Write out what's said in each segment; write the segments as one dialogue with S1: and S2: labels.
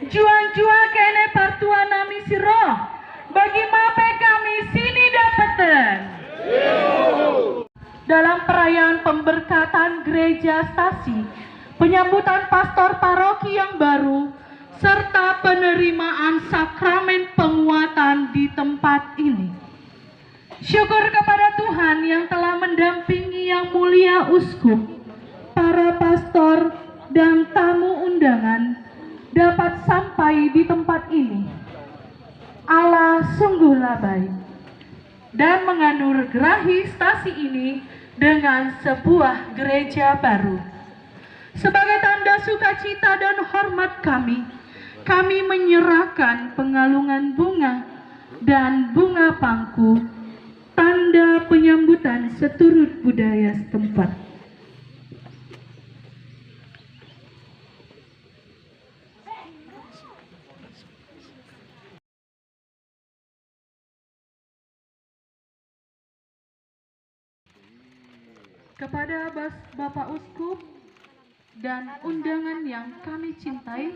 S1: Juang-juang kene partuan nami siro bagi mape kami sini dapeten. Dalam perayaan pemberkatan gereja stasi, penyambutan pastor paroki yang baru, serta penerimaan sakramen penguatan di tempat ini. Syukur kepada Tuhan yang telah mendampingi yang mulia uskup, para pastor, dan tamu undangan dapat sampai di tempat ini. Allah sungguhlah baik dan menganugerahi stasi ini dengan sebuah gereja baru. Sebagai tanda sukacita dan hormat kami menyerahkan pengalungan bunga dan bunga pangku, tanda penyambutan seturut budaya setempat. Kepada Bapak Uskup dan undangan yang kami cintai,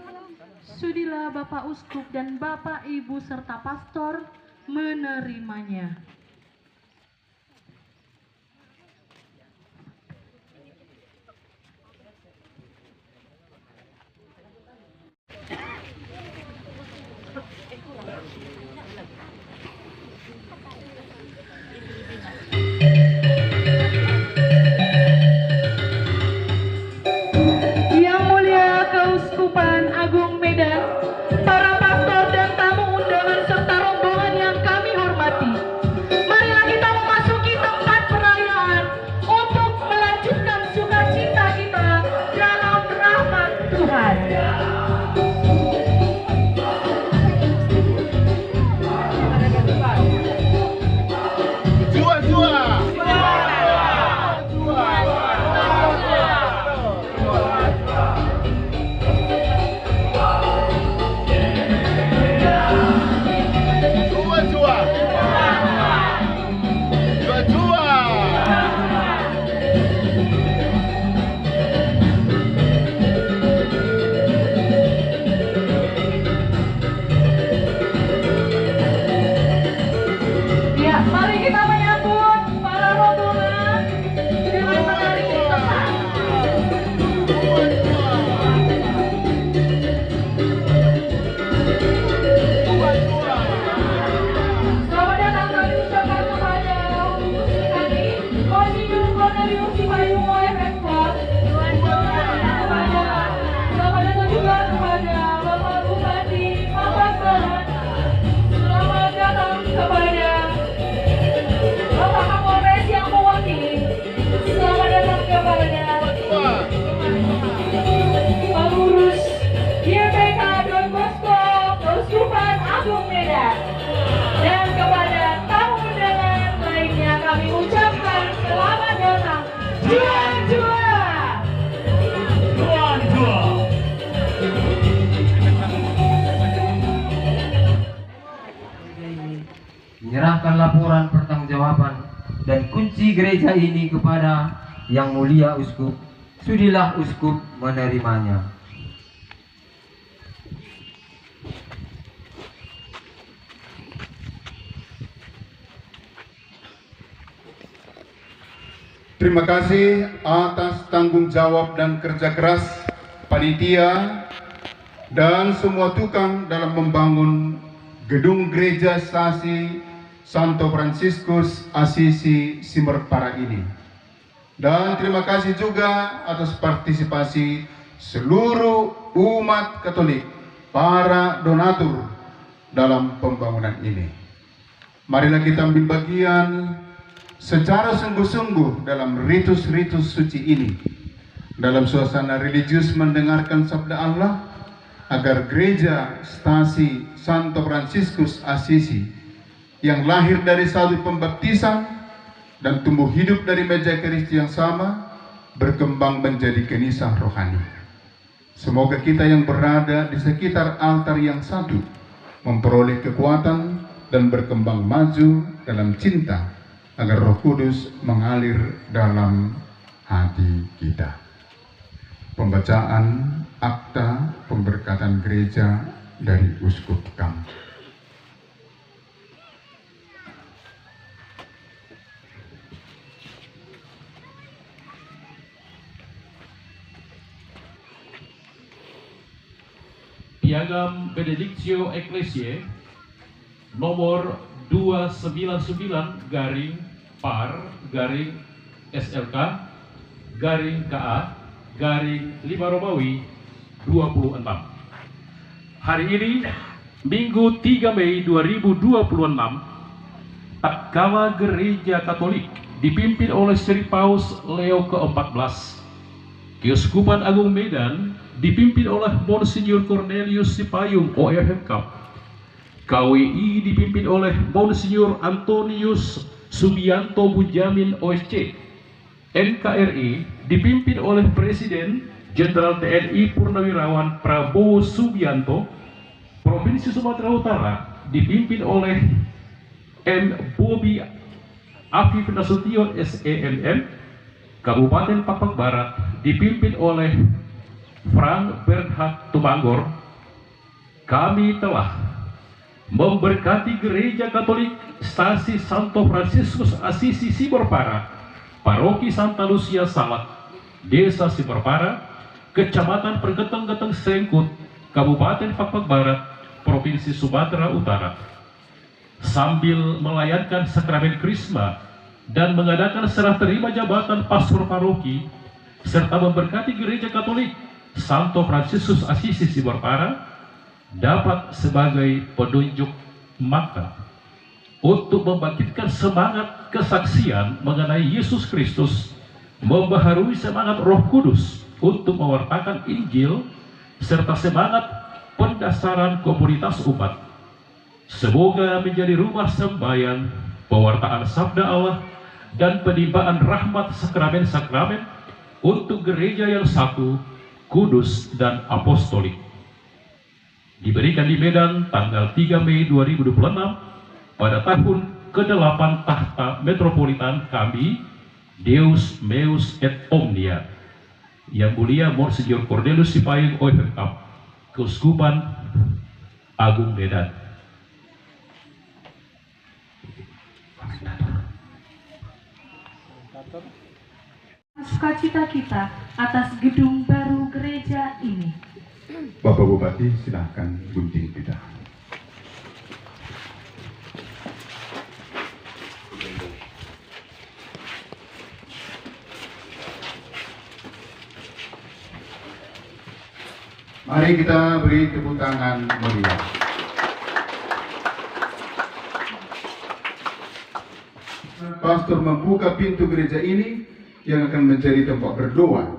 S1: sudilah Bapak Uskup dan Bapak Ibu serta pastor menerimanya. Para pastor dan tamu undangan serta rombongan yang kami hormati, marilah kita memasuki tempat perayaan untuk melanjutkan sukacita kita dalam rahmat Tuhan. Dan kepada tamu undangan lainnya kami ucapkan selamat datang. Juang-juang! Juang-juang!
S2: Menyerahkan laporan pertanggungjawaban dan kunci gereja ini kepada Yang Mulia Uskup, sudilah Uskup menerimanya.
S3: Terima kasih atas tanggung jawab dan kerja keras panitia dan semua tukang dalam membangun gedung gereja stasi Santo Fransiskus Assisi Simerpara ini. Dan terima kasih juga atas partisipasi seluruh umat Katolik, para donatur dalam pembangunan ini. Marilah kita ambil bagian secara sungguh-sungguh dalam ritus-ritus suci ini, dalam suasana religius mendengarkan sabda Allah, agar gereja stasi Santo Fransiskus Assisi yang lahir dari satu pembaptisan dan tumbuh hidup dari meja Ekaristi yang sama berkembang menjadi kenisah rohani. Semoga kita yang berada di sekitar altar yang satu memperoleh kekuatan dan berkembang maju dalam cinta, agar Roh Kudus mengalir dalam hati kita. Pembacaan akta pemberkatan gereja dari Uskup Kam.
S4: Piagam Benedictio Ecclesiae nomor 299/par/SLK/KA/5 Romawi 26. Hari ini Minggu 3 Mei 2026, tatkala Gereja Katolik dipimpin oleh Sri Paus Leo ke-14, Keuskupan Agung Medan dipimpin oleh Monsinyur Cornelius Sipayung OFMK, KWI dipimpin oleh Monsinyur Antonius Subianto Bujamin OSC, NKRI dipimpin oleh Presiden Jenderal TNI Purnawirawan Prabowo Subianto, Provinsi Sumatera Utara dipimpin oleh M. Bobi Afif Nasution SEMM, Kabupaten Papak Barat dipimpin oleh Frank Bernhard Tumanggor. Kami telah memberkati Gereja Katolik Stasi Santo Fransiskus Assisi Siborpara, Paroki Santa Lucia Salak, Desa Siborpara, Kecamatan Pergeteng-Geteng Sengkut, Kabupaten Papak Barat, Provinsi Sumatera Utara, sambil melayankan sakramen Krisma dan mengadakan serah terima jabatan pastor paroki, serta memberkati Gereja Katolik Santo Fransiskus Assisi Siborpara dapat sebagai penunjuk mata untuk membangkitkan semangat kesaksian mengenai Yesus Kristus, membaharui semangat Roh Kudus untuk mewartakan Injil, serta semangat pendasaran komunitas umat. Semoga menjadi rumah sembahyang, pewartaan sabda Allah, dan penimbaan rahmat sakramen-sakramen untuk gereja yang satu, kudus, dan apostolik. Diberikan di Medan tanggal 3 Mei 2026 pada tahun ke-8 tahta metropolitan kami, Deus Meus et Omnia. Yang mulia Monsinyur Cornelius Sipayung OFMK, Keuskupan Agung Medan.
S1: Sukacita kita atas gedung baru gereja ini.
S3: Bapak Bupati, silahkan gunting kita. Mari kita beri tepuk tangan meriah. Pastor membuka pintu gereja ini yang akan menjadi tempat berdoa.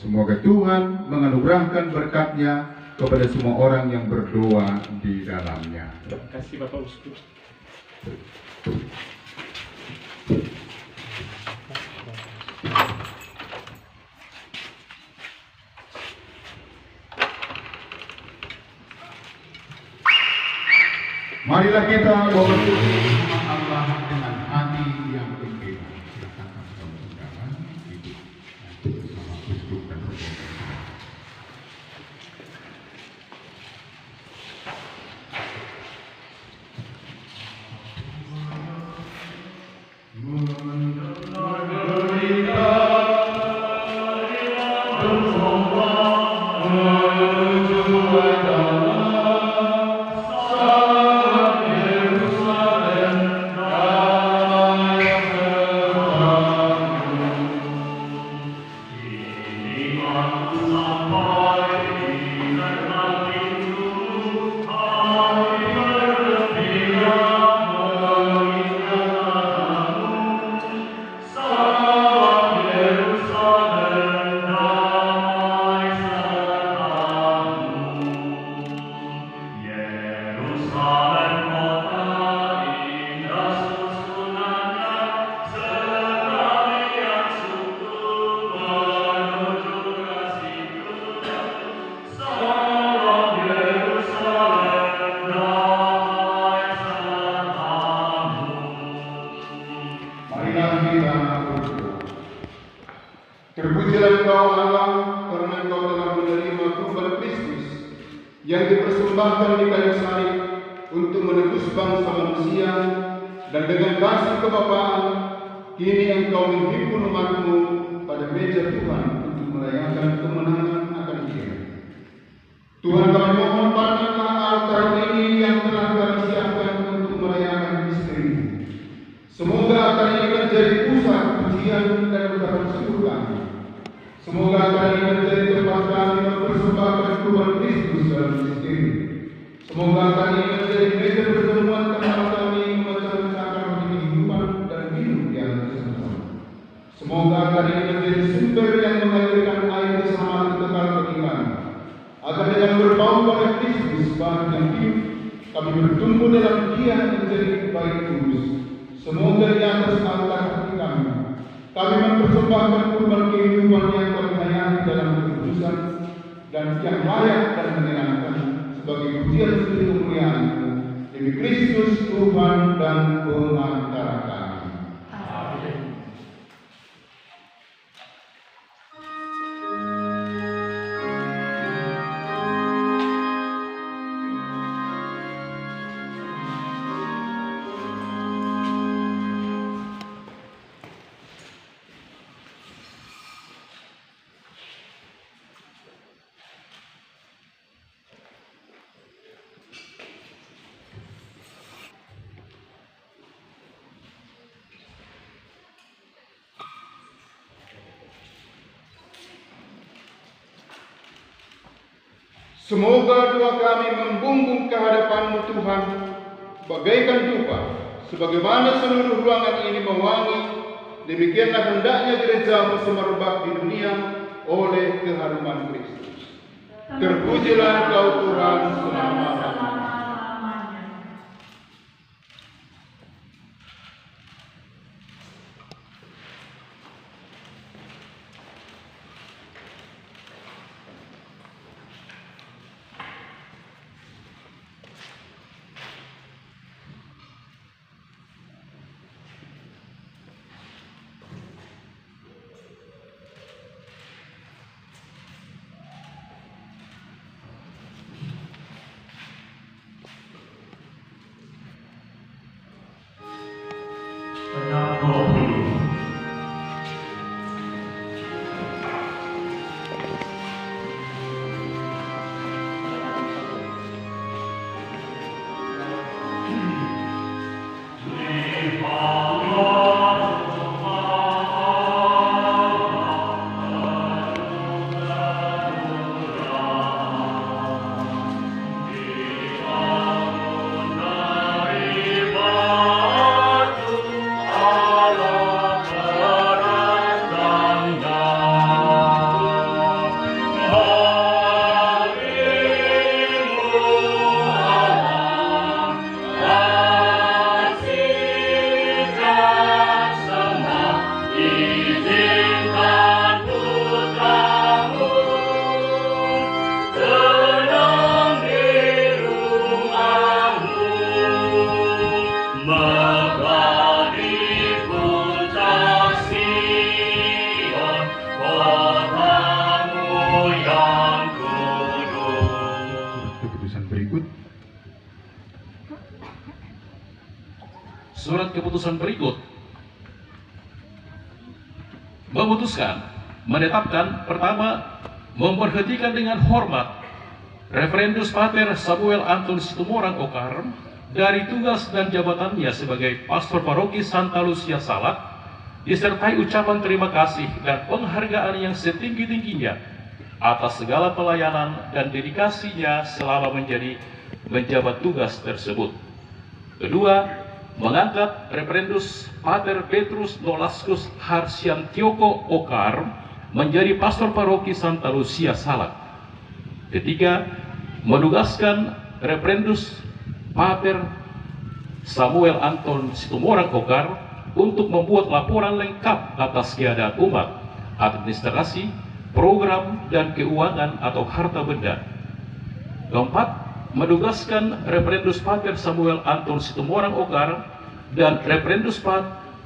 S3: Semoga Tuhan menganugerahkan berkat-Nya kepada semua orang yang berdoa di dalamnya.
S4: Terima kasih Bapak Uskup.
S3: Marilah kita memuji Allah dengan hati yang gembira. Silakan pastor undangan hidup bersama Uskup dan rombongan. tanah Uskup. Terpujilah Engkau Allah, karena Engkau telah menerima kurban Kristus yang dipersembahkan di kayu salib untuk menebus bangsa manusia, dan dengan kasih kebapaan kini Engkau menghimpun umat-Mu pada meja Tuhan untuk merayakan kemenangan akan Dia. Tuhan, kami mohon pandanglah altar ini yang telah kami siapkan untuk merayakan misteri-Mu. Semoga altar ini menjadi pusat pujian dan ucapan syukur kami. Semoga altar ini menjadi tempat kami mempersembahkan kurban Kristus dalam misteri. Semoga altar ini menjadi meja pertemuan tempat kami memecah-mecahkan kehidupan dan hidup yang bersama. Semoga altar ini menjadi sumber yang mengalirkan air keselamatan kekal bagi kami. Agar dengan berbau pada Kristus bahan yang hidup, kami bertumbuh dalam Dia menjadi baik kudus. Semoga di atas altar hati kami mempersembahkan kurban kehidupan yang kami hayati dalam kekudusan dan yang layak dan menyenangkan sebagai pujian untuk kemuliaan-Mu demi Kristus Tuhan dan pengantara kami.
S1: Amin.
S3: Semoga doa kami membumbung ke hadapan-Mu Tuhan, bagaikan dupa, sebagaimana seluruh ruangan ini mewangi, demikianlah hendaknya gereja-Mu semerbak di dunia oleh keharuman Kristus. Terpujilah Engkau Tuhan selama-lamanya.
S4: Surat keputusan berikut memutuskan menetapkan pertama, memberhentikan dengan hormat Reverendus Pater Samuel Anton Situmorang Okar dari tugas dan jabatannya sebagai Pastor Paroki Santa Lucia Salak, disertai ucapan terima kasih dan penghargaan yang setinggi-tingginya atas segala pelayanan dan dedikasinya selama menjabat tugas tersebut. Kedua, mengangkat Reverendus Pater Petrus Nolaskus Harsiantioko Okar menjadi Pastor Paroki Santa Lucia Salak. Ketiga, menugaskan Reverendus Pater Samuel Anton Situmorang Okar untuk membuat laporan lengkap atas keadaan umat, administrasi, program, dan keuangan atau harta benda. Keempat, menugaskan Reverendus Pater Samuel Anton Situmorang Okar dan Reverendus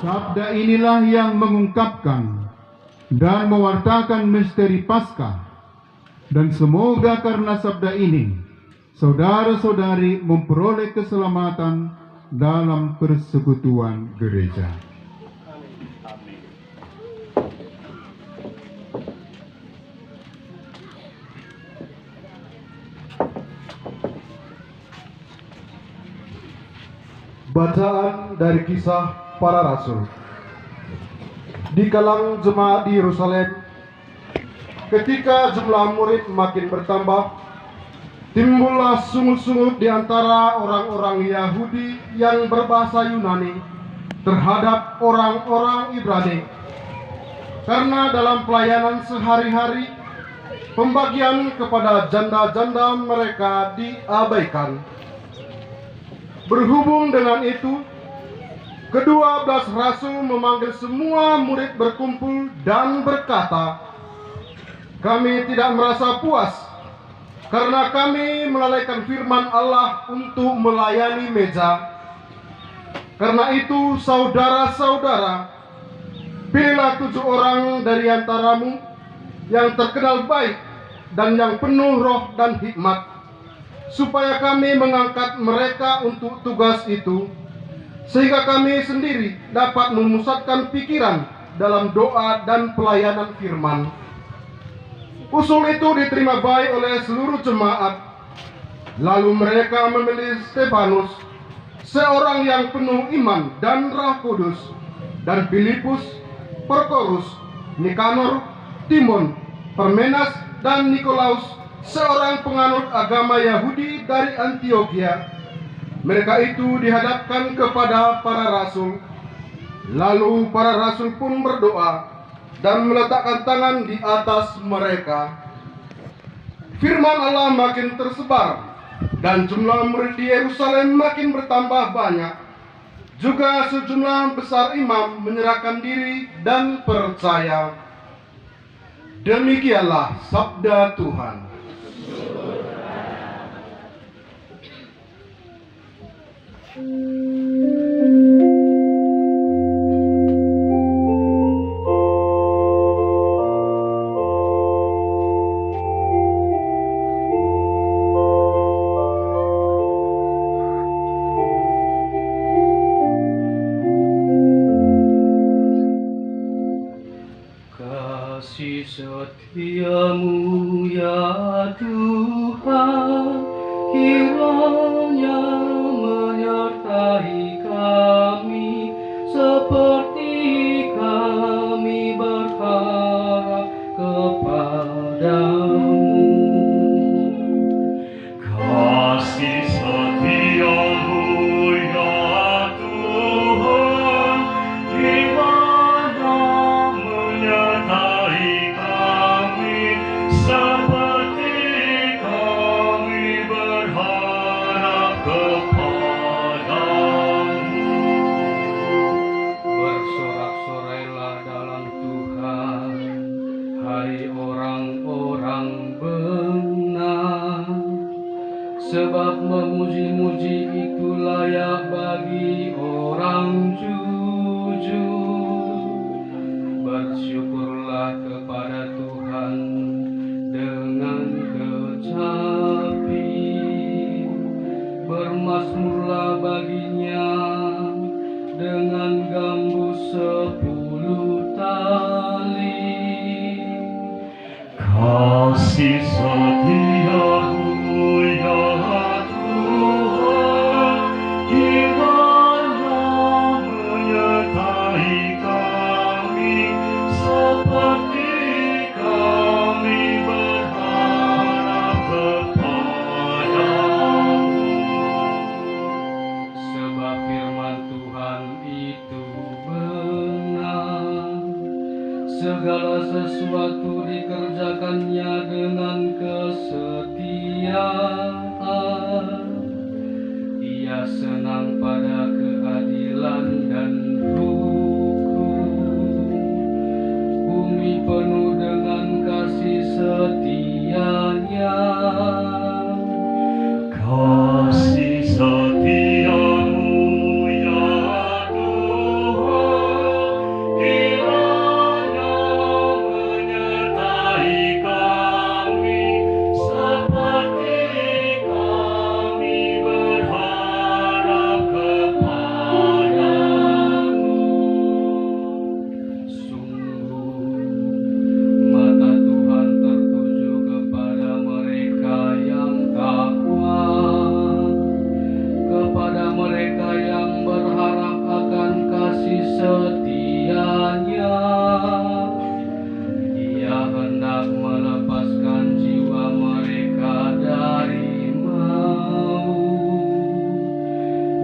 S3: Sabda inilah yang mengungkapkan dan mewartakan misteri Paskah. Dan semoga karena sabda ini, saudara-saudari memperoleh keselamatan dalam persekutuan gereja.
S5: Bacaan dari Kisah Para Rasul. Di kalangan jemaat di Yerusalem, ketika jumlah murid makin bertambah, timbullah sungut-sungut di antara orang-orang Yahudi yang berbahasa Yunani terhadap orang-orang Ibrani. Karena dalam pelayanan sehari-hari, pembagian kepada janda-janda mereka diabaikan. Berhubung dengan itu, ke-12 rasul memanggil semua murid berkumpul dan berkata, "Kami tidak merasa puas karena kami melalaikan firman Allah untuk melayani meja. Karena itu, saudara-saudara, pilihlah 7 orang dari antaramu yang terkenal baik dan yang penuh roh dan hikmat, supaya kami mengangkat mereka untuk tugas itu, sehingga kami sendiri dapat memusatkan pikiran dalam doa dan pelayanan firman." Usul itu diterima baik oleh seluruh jemaat. Lalu mereka memilih Stefanus, seorang yang penuh iman dan Roh Kudus, dan Filipus, Prokorus, Nikanor, Timon, Parmenas, dan Nikolaus, seorang penganut agama Yahudi dari Antiokhia. Mereka itu dihadapkan kepada para rasul. Lalu para rasul pun berdoa dan meletakkan tangan di atas mereka. Firman Allah makin tersebar dan jumlah murid di Yerusalem makin bertambah banyak. Juga sejumlah besar imam menyerahkan diri dan percaya. Demikianlah sabda Tuhan.
S6: Kasih setiamu ya Tuhan, kiranya menyertai kami seperti kami berharap kepadamu.
S7: Kasih setiamu ya Tuhan, kiranya menyertai kami seperti kami berharap kepadamu.
S6: Bersorak-sorailah dalam Tuhan, hai orang-orang benar, sebab memuji-muji itu layak bagi orang jujur. Bersyukurlah kepada Tuhan dengan kecapi, bermazmurlah baginya dengan gambus 10 tali.
S7: Kasih setiamu ya Tuhan, kiranya menyertai kami seperti kami berharap kepadamu.
S6: Sebab firman Tuhan itu benar, segala sesuatu dikerjakannya dengan kesetiaan. Ia senang pada keadilan dan hukum. Bumi penuh dengan kasih setianya.
S7: Kasih setiamu ya Tuhan,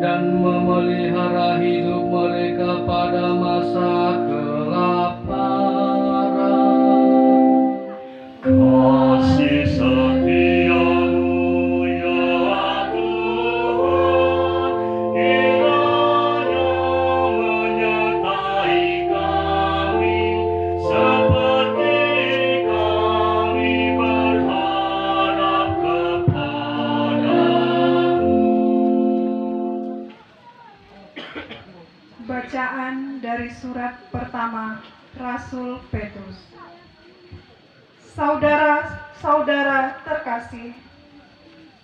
S6: dan memelihara hidup mereka pada masa kelaparan.
S7: Kasih setiamu ya Tuhan, kiranya menyertai kami seperti kami berharap kepadamu.
S1: Bacaan dari surat pertama Rasul Petrus. Saudara-saudara terkasih,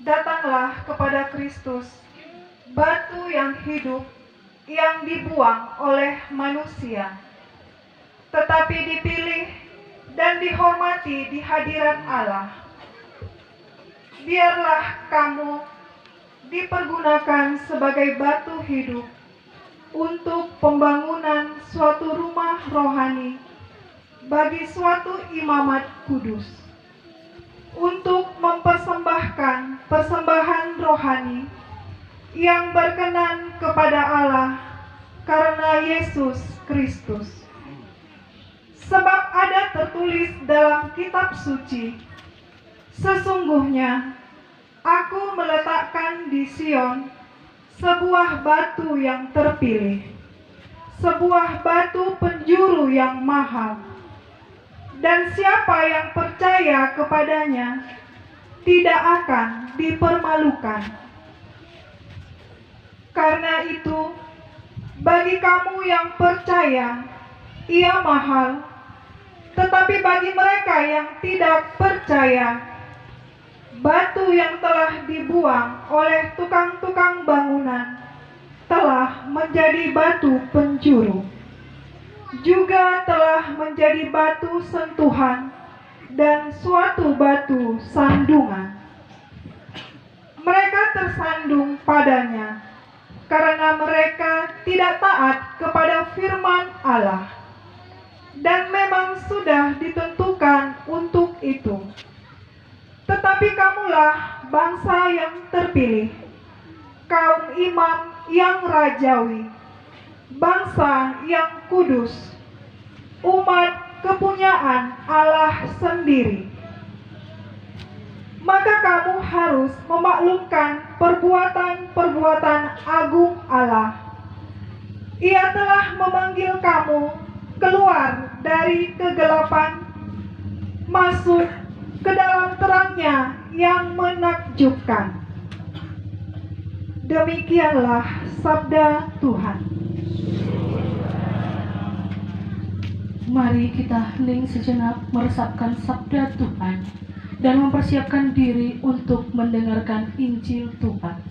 S1: datanglah kepada Kristus, batu yang hidup yang dibuang oleh manusia, tetapi dipilih dan dihormati di hadirat Allah. Biarlah kamu dipergunakan sebagai batu hidup untuk pembangunan suatu rumah rohani bagi suatu imamat kudus, untuk mempersembahkan persembahan rohani yang berkenan kepada Allah karena Yesus Kristus. Sebab ada tertulis dalam kitab suci, sesungguhnya aku meletakkan di Sion sebuah batu yang terpilih, sebuah batu penjuru yang mahal, dan siapa yang percaya kepadanya tidak akan dipermalukan. Karena itu, bagi kamu yang percaya, ia mahal, tetapi bagi mereka yang tidak percaya, batu yang telah dibuang oleh tukang-tukang bangunan telah menjadi batu penjuru, juga telah menjadi batu sentuhan dan suatu batu sandungan. Mereka tersandung padanya karena mereka tidak taat kepada firman Allah, dan memang sudah ditentukan untuk itu. Tetapi kamulah bangsa yang terpilih, kaum imam yang rajawi, bangsa yang kudus, umat kepunyaan Allah sendiri. Maka kamu harus memaklumkan perbuatan-perbuatan agung Allah. Ia telah memanggil kamu keluar dari kegelapan, masuk ke dalam terangnya yang menakjubkan. Demikianlah sabda Tuhan.
S8: Mari kita hening sejenak meresapkan sabda Tuhan dan mempersiapkan diri untuk mendengarkan Injil Tuhan.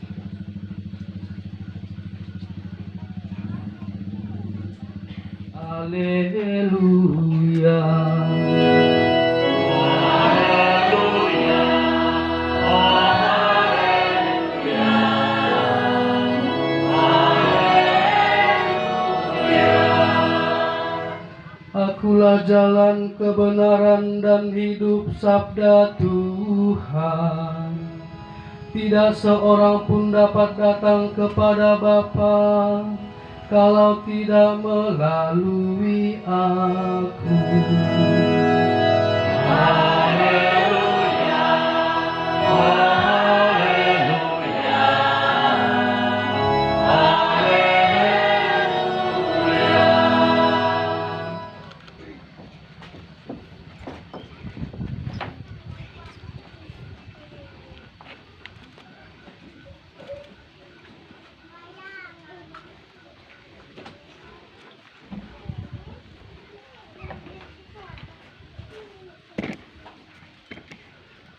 S6: Haleluya. Akulah jalan kebenaran dan hidup, sabda Tuhan. Tidak seorang pun dapat datang kepada Bapa kalau tidak melalui aku.
S7: Haleluya, haleluya, haleluya.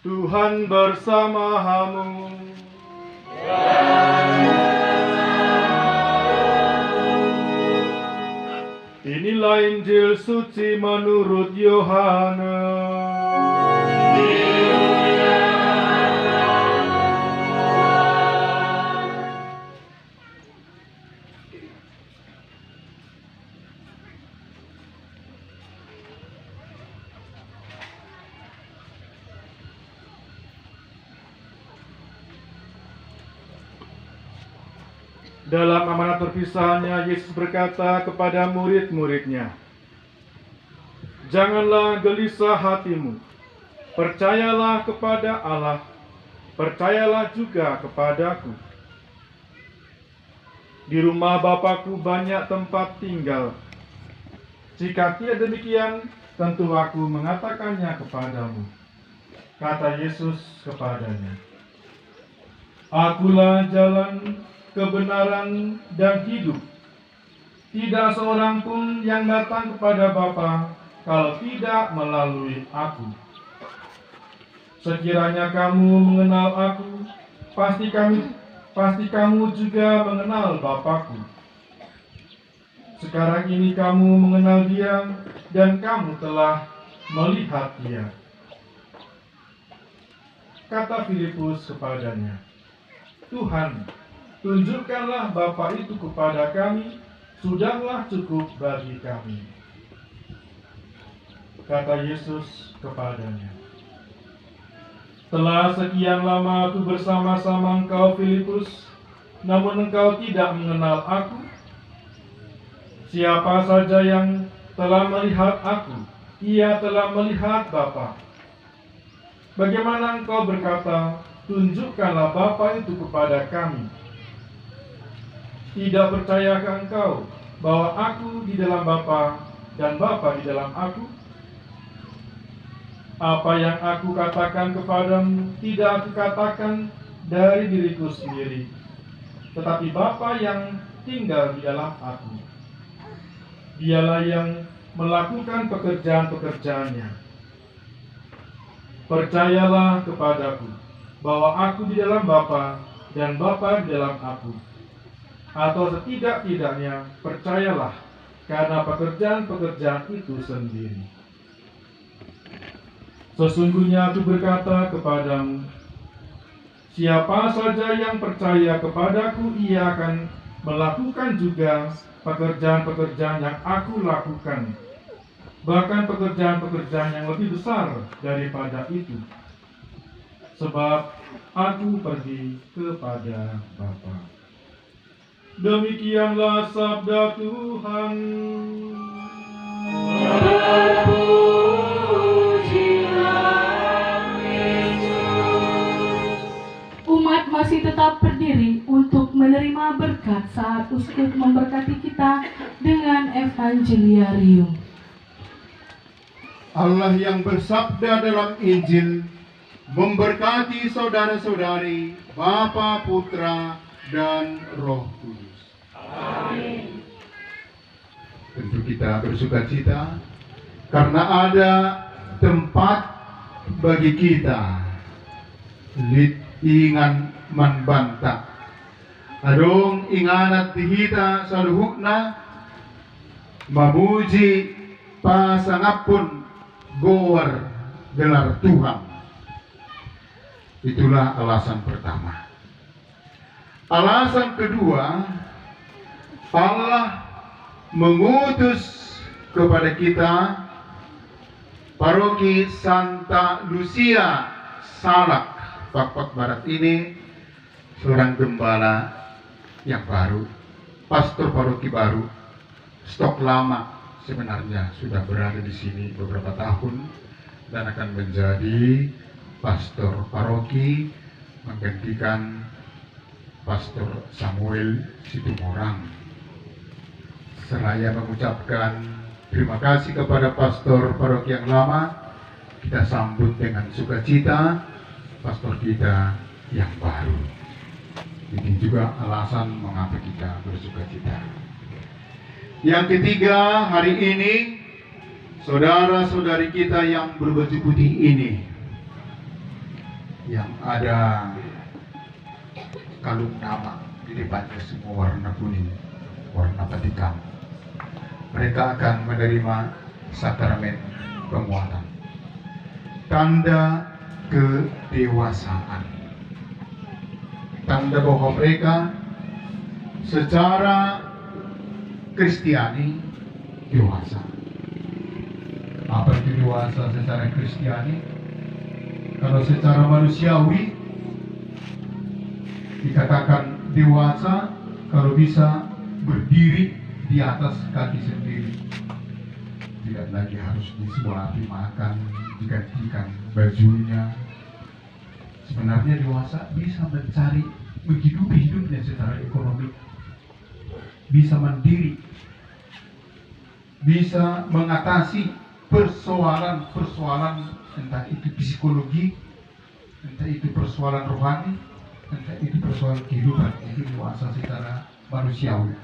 S9: Tuhan bersamamu. Inilah Injil suci menurut Yohanes. Dalam amanat perpisahannya, Yesus berkata kepada murid-muridnya, "Janganlah gelisah hatimu, percayalah kepada Allah, percayalah juga kepadaku. Di rumah Bapakku banyak tempat tinggal. Jika tidak demikian, tentu aku mengatakannya kepadamu." Kata Yesus kepadanya, "Akulah jalan, kebenaran, dan hidup. Tidak seorang pun yang datang kepada Bapa kalau tidak melalui aku. Sekiranya kamu mengenal aku, pasti kamu juga mengenal Bapakku. Sekarang ini kamu mengenal Dia dan kamu telah melihat Dia." Kata Filipus kepadanya, "Tuhan, tunjukkanlah Bapa itu kepada kami, sudahlah cukup bagi kami." Kata Yesus kepadanya, "Telah sekian lama aku bersama-sama engkau, Filipus, namun engkau tidak mengenal aku? Siapa saja yang telah melihat aku, ia telah melihat Bapa. Bagaimana engkau berkata, 'Tunjukkanlah Bapa itu kepada kami'? Tidak percayakah engkau bahwa aku di dalam Bapa dan Bapa di dalam aku? Apa yang aku katakan kepadamu tidak aku katakan dari diriku sendiri, tetapi Bapa yang tinggal di dalam aku. Dialah yang melakukan pekerjaan-pekerjaannya. Percayalah kepadaku bahwa aku di dalam Bapa dan Bapa di dalam aku. Atau setidak-tidaknya percayalah karena pekerjaan-pekerjaan itu sendiri. Sesungguhnya aku berkata kepadamu, siapa saja yang percaya kepadaku, ia akan melakukan juga pekerjaan-pekerjaan yang aku lakukan, bahkan pekerjaan-pekerjaan yang lebih besar daripada itu, sebab aku pergi kepada Bapa." Demikianlah sabda Tuhan.
S8: Umat masih tetap berdiri untuk menerima berkat saat uskup memberkati kita dengan evangeliarium.
S3: Allah yang bersabda dalam Injil memberkati saudara-saudari, Bapa, Putra, dan Roh Kudus.
S8: Amin.
S3: Tentu kita bersuka cita karena ada tempat bagi kita. Lit ingan manbanta. Adong inganat dihita saluhukna mamuji pasangapun gowar gelar Tuhan. Itulah alasan pertama. Alasan kedua, Allah mengutus kepada kita Paroki Santa Lucia Salak, Pakpak Barat ini, seorang gembala yang baru, pastor paroki baru, stok lama sebenarnya sudah berada di sini beberapa tahun dan akan menjadi pastor paroki menggantikan Pastor Samuel Situmorang. Seraya mengucapkan terima kasih kepada pastor paroki yang lama, kita sambut dengan sukacita pastor kita yang baru. Ini juga alasan mengapa kita bersukacita. Yang ketiga, hari ini saudara-saudari kita yang berbaju putih ini, yang ada kalung nama di depannya semua warna kuning, warna batikam. Mereka akan menerima sakramen penguatan, tanda kedewasaan, tanda bahwa mereka secara Kristiani dewasa. Apa itu dewasa secara Kristiani? Kalau secara manusiawi dikatakan dewasa kalau bisa berdiri di atas kaki sendiri, tidak lagi harus disuapi makan, digantikan bajunya. Sebenarnya dewasa bisa mencari menghidupi hidupnya secara ekonomi, bisa mandiri, bisa mengatasi persoalan-persoalan, entah itu psikologi, entah itu persoalan rohani, entah itu persoalan kehidupan. Itu dewasa secara manusiawi.